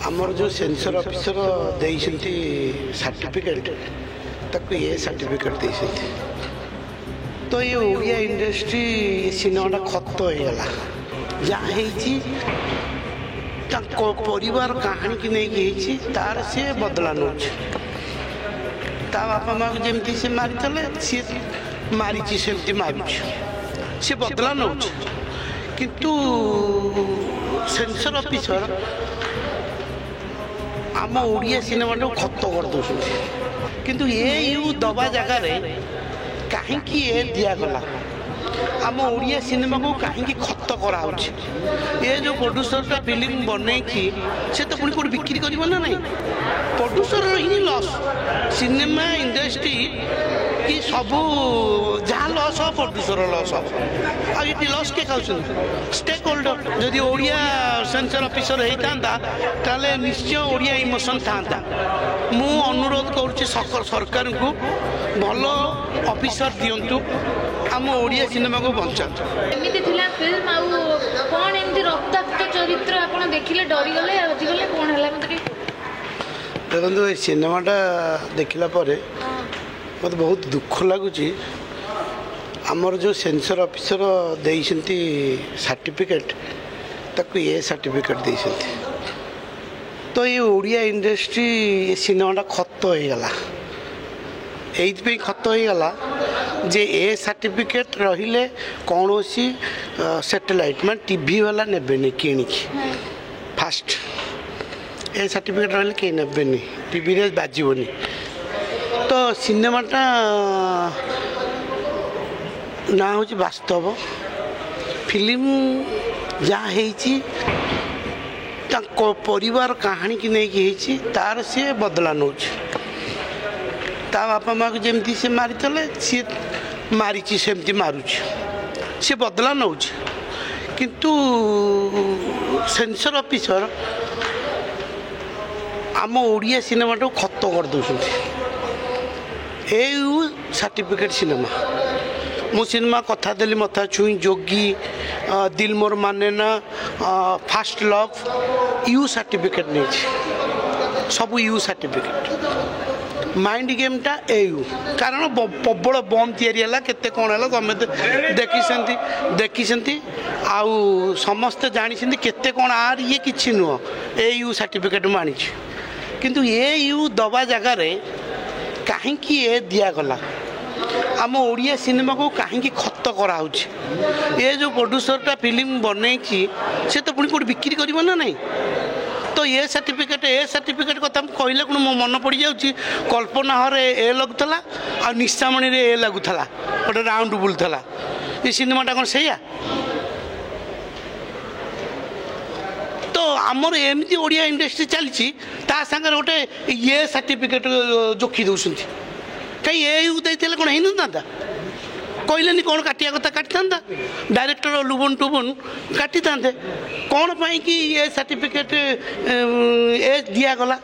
आमर जो sensor officer देइछंती certificate ताको ये सर्टिफिकेट देइछंती तो ये ओडिया इंडस्ट्री सिनेमाटा खत हो गला जहाँ होती परिवार कहानी की नहीं तार सी बदला नौ बापा माँ को जमी से मारी सी मारी सेमती मारुच सी बदला नौ किंतु सेंसर ऑफिसर आम ओडिया सिनेमा खत कर दौरान किंतु ये यू दबा जगार कहीं दिगला आम ओडिया सिनेमा को कहीं खत कराऊँच ये जो प्रोड्यूसर फिल्म बनई से तो पुणी कौट बिक्री कर ना नहीं प्रोड्यूसर ही लॉस सिनेमा इंडस्ट्री कि सब जहाँ लॉस हो प्रोड्यूसर लॉस हो आगे लॉस के खाऊ स्टेक होल्डर जदि ओडिया सेंसर ऑफिसर होता ताले निश्चय ओडिया इमोशन था मु अनुरोध करुच्ची सरकार को भल ऑफिसर दिंतु आम ओडिया सिनेमा को बचातु एमिति थिला फिल्म आउ कोन एमिति रक्ताक्त चरित्र आपण देखिले डरी गले आजिगले कोन हला मते देखो ये सिनेमाटा देखला पर मत बहुत दुख लगुच आमर जो सेंसर ऑफिसर देइछंती सर्टिफिकेट ताको ये सर्टिफिकेट देइछंती तो ये ओडिया इंडस्ट्री ये सिनेमाटा खत हो गला एइथपे खत हो गला जे ए सर्टिफिकेट रहिले कौन सी सैटेलाइट मैं टीवी वाला नेबेनी किणिकी फास्ट ए सर्टिफिकेट रहिले के नेबेनी टीवी रे बाजिबनी तो सिनेमाटा ना हूँ वास्तव फिल्म जहाँ होती परिवार कहानी की नहीं तार सी बदला नौ बापा माँ को जमी से मारी सी मारी सेमती मारुच सी बदला नौ किंतु सेंसर ऑफिसर आम ओडिया सिनेमा खत कर दौरान यू सर्टिफिकेट सिनेमा मु सिनेमा कथा देली मथा छुई जोगी दिल मोर माने ना फास्ट लव यू सर्टिफिकेट नहीं सब यू सर्टिफिकेट माइंड गेमटा यू कारण प्रबल बम या केते कौन है तुम देखी आउ समस्ते जानी केते कौन आर ये किसी नुह ए यू सर्टिफिकेट मानी किंतु ये यू दबा जगार कहीं दिगला आम ओडिया सिनेमा को कहीं खत कराऊँच ये जो प्रोड्यूसर फिल्म बनई से तो पुणी कौट बिक्री कर ना नहीं तो ये सर्टिफिकेट कथा कहले कौन मो मन पड़ जाऊँगी कल्पना हरे ए लगुला आ निशामणी रे ए लगुला गोटे राउंड बुलूला ये सिनेमाटा कौन से तो आमर एमती ओडिया इंडस्ट्री चली सागर गोटे ये सर्टिफिकेट जोखी दौरान कहीं यू देते कौन होता कहले कौन काटिया कथा काटी था डायरेक्टर लुबन टुबन काटी था कौन पाई कि ये सर्टिफिकेट ए दिगला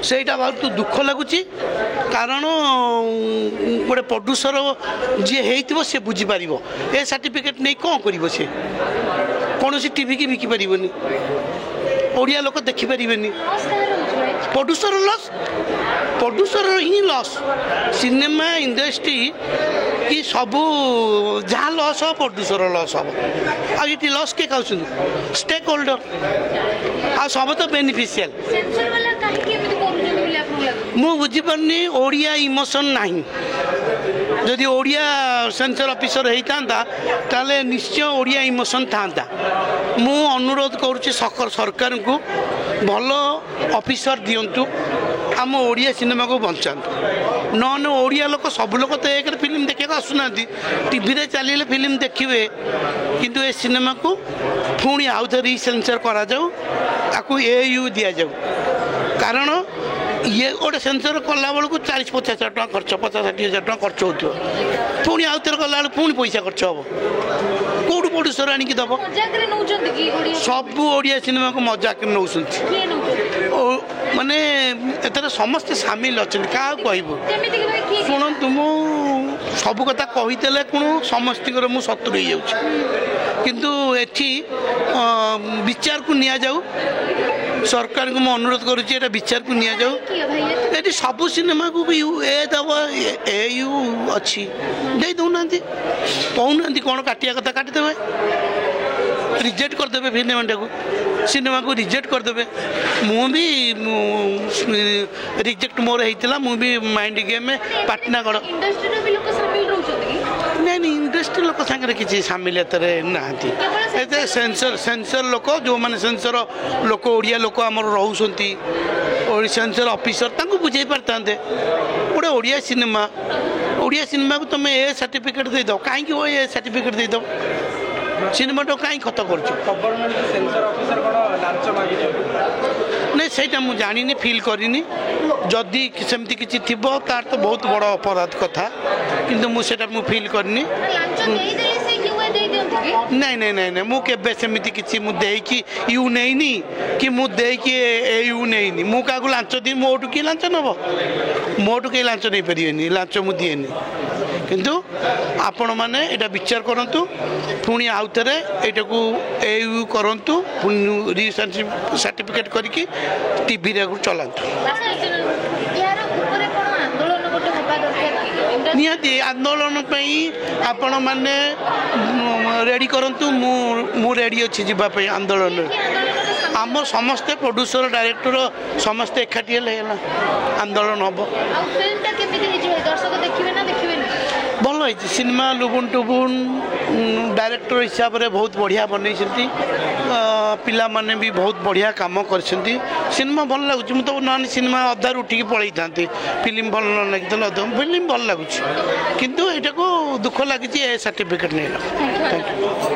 सेटा बहुत दुख लगुच कारण गोटे प्रोड्यूसर जी हो सी बुझीपार ए सर्टिफिकेट नहीं कौन कर सी कौन सी टीवी की बिकी पारनी ओडिया लोक देखिपारे प्रोड्यूसर ही लॉस सिनेमा इंडस्ट्री कि सब जहाँ लॉस हो प्रोड्यूसर लॉस हम आगे लॉस के खाऊ स्टेक होल्डर आ सब तो बेनिफिशियल मु बुझीपारनी ओडिया इमोशन नहीं जदि ओडिया सेंसर ऑफिसर होता ताले निश्चय ओडिया इमोशन था मु अनुरोध करुच्ची सरकार को भल ऑफिसर दिंतु आम ओडिया सिनेमा को बचातु न ओडिया लोक सब लोग तो एक फिल्म देखा आसुना टीवी रे चलिए फिल्म देखिए किंतु ए सिनेमा को पुणी आउ थे रिसेंसर करा जाऊ ताकू ए यू दि जाऊ कारण ये गोटे सेंसर कला बेलू 40-50 हज़ार टका खर्च 50-60 हज़ार टका खर्च हो पुणी आउ थे कला पुणी पैसा खर्च हम कौटू प्रोड्यूसर आणिक दब सब ओडिया सिनेमा को मजाक नौ माने एतर समस्त सामिल अच्छा क्या कहूँ शुणु मु सब कथा कहीदेले कौन समस्त मुझे सतुर हो କିନ୍ତୁ ଏଠି ବିଚାରକୁ ନିଆଯାଉ ସରକାରଙ୍କୁ ମୁଁ ଅନୁରୋଧ କରୁଛି ଏଇଟା ବିଚାରକୁ ନିଆଯାଉ କିଏ ଭାଇ ଏଠି ସବୁ ସିନେମାକୁ ବି ଏ ଦେବ ଏ ୟୁ ଅଛି ଦେଇ ଦେଉନାହାନ୍ତି କହୁନାହାନ୍ତି କ'ଣ କାଟିବା କଥା କାଟିଦେବେ ରିଜେକ୍ଟ କରିଦେବେ ସିନେମାକୁ ରିଜେକ୍ଟ କରିଦେବେ ମୁଁ ବି ରିଜେକ୍ଟ ମୋର ହେଇଥିଲା ମୁଁ ବି ମାଇଣ୍ଡ ଗେମ୍ ପାଟନାଗଡ଼ ଇଣ୍ଡଷ୍ଟ୍ରିର ବି ଲୋକ ସାମିଲ ରହୁଛନ୍ତି କି ନାଇଁ ନାଇଁ ଇଣ୍ଡଷ୍ଟ୍ରି ଲୋକ ସାଙ୍ଗରେ କିଛି ସାମିଲ ଏଥିରେ ନାହାନ୍ତି ଏତେ ସେନ୍ସର ଲୋକ ଯେଉଁମାନେ ସେନ୍ସର ଲୋକ ଓଡ଼ିଆ ଲୋକ ଆମର ରହୁଛନ୍ତି ସେନ୍ସର ଅଫିସର ତାଙ୍କୁ ବୁଝେଇ ପାରିଥାନ୍ତେ ଗୋଟେ ଓଡ଼ିଆ ସିନେମାକୁ ତୁମେ ଏ ସାର୍ଟିଫିକେଟ୍ ଦେଇଦେବ କାହିଁକି ଏ ସାର୍ଟିଫିକେଟ୍ ଦେଇଦେବ ସିନେମାଟା କାହିଁ ଖତ କରୁଛୁ ନାଇଁ ସେଇଟା ମୁଁ ଜାଣିନି ଫିଲ୍ କରିନି ଯଦି ସେମିତି କିଛି ଥିବ ତାର ତ ବହୁତ ବଡ଼ ଅପରାଧ କଥା କିନ୍ତୁ ମୁଁ ସେଇଟା ଫିଲ୍ କରିନି ନାଇଁ ନାଇଁ ନାଇଁ ନାଇଁ ମୁଁ କେବେ ସେମିତି କିଛି ମୁଁ ଦେଇକି ୟୁ ନେଇନି କି ମୁଁ ଦେଇକି ଏ ୟୁ ନେଇନି ମୁଁ କାହାକୁ ଲାଞ୍ଚ ଦିଏ ମୋଠୁ କିଏ ଲାଞ୍ଚ ନେବ ମୋଠୁ କେହି ଲାଞ୍ଚ ନେଇପାରିବେନି ଲାଞ୍ଚ ମୁଁ ଦିଏନି କିନ୍ତୁ ଆପଣମାନେ ଏଇଟା ବିଚାର କରନ୍ତୁ ପୁଣି ଆଉଥରେ ଏଇଟାକୁ ଏ ୟୁ କରନ୍ତୁ ପୁଣି ସାର୍ଟିଫିକେଟ୍ କରିକି ଟିଭିରେ ଚଲାନ୍ତୁ ନିହାତି ଆନ୍ଦୋଳନ ପାଇଁ ଆପଣମାନେ ରେଡ଼ି କରନ୍ତୁ ମୁଁ ରେଡ଼ି ଅଛି ଯିବା ପାଇଁ ଆନ୍ଦୋଳନରେ ଆମ ସମସ୍ତେ ପ୍ରଡ୍ୟୁସର ଡାଇରେକ୍ଟର ସମସ୍ତେ ଏକାଠି ହେଲେ ହେଲା ଆନ୍ଦୋଳନ ହେବ ଭଲ ହେଇଛି ସିନେମା ଲୁବୁନ ଟୁବୁନ ଡାଇରେକ୍ଟର ହିସାବରେ ବହୁତ ବଢ଼ିଆ ବନେଇଛନ୍ତି ପିଲାମାନେ ବି ବହୁତ ବଢ଼ିଆ କାମ କରିଛନ୍ତି ସିନେମା ଭଲ ଲାଗୁଛି ମୁଁ ତ ନହେଲେ ସିନେମା ଅଧାରୁ ଉଠିକି ପଳେଇଥାନ୍ତି ଫିଲ୍ମ ଭଲ ନ ଲାଗିଥିଲା ଫିଲ୍ମ ଭଲ ଲାଗୁଛି କିନ୍ତୁ ଏଇଟାକୁ ଦୁଃଖ ଲାଗିଛି ଏ ସାର୍ଟିଫିକେଟ୍ ନେଇଗଲା ଥ୍ୟାଙ୍କ ୟୁ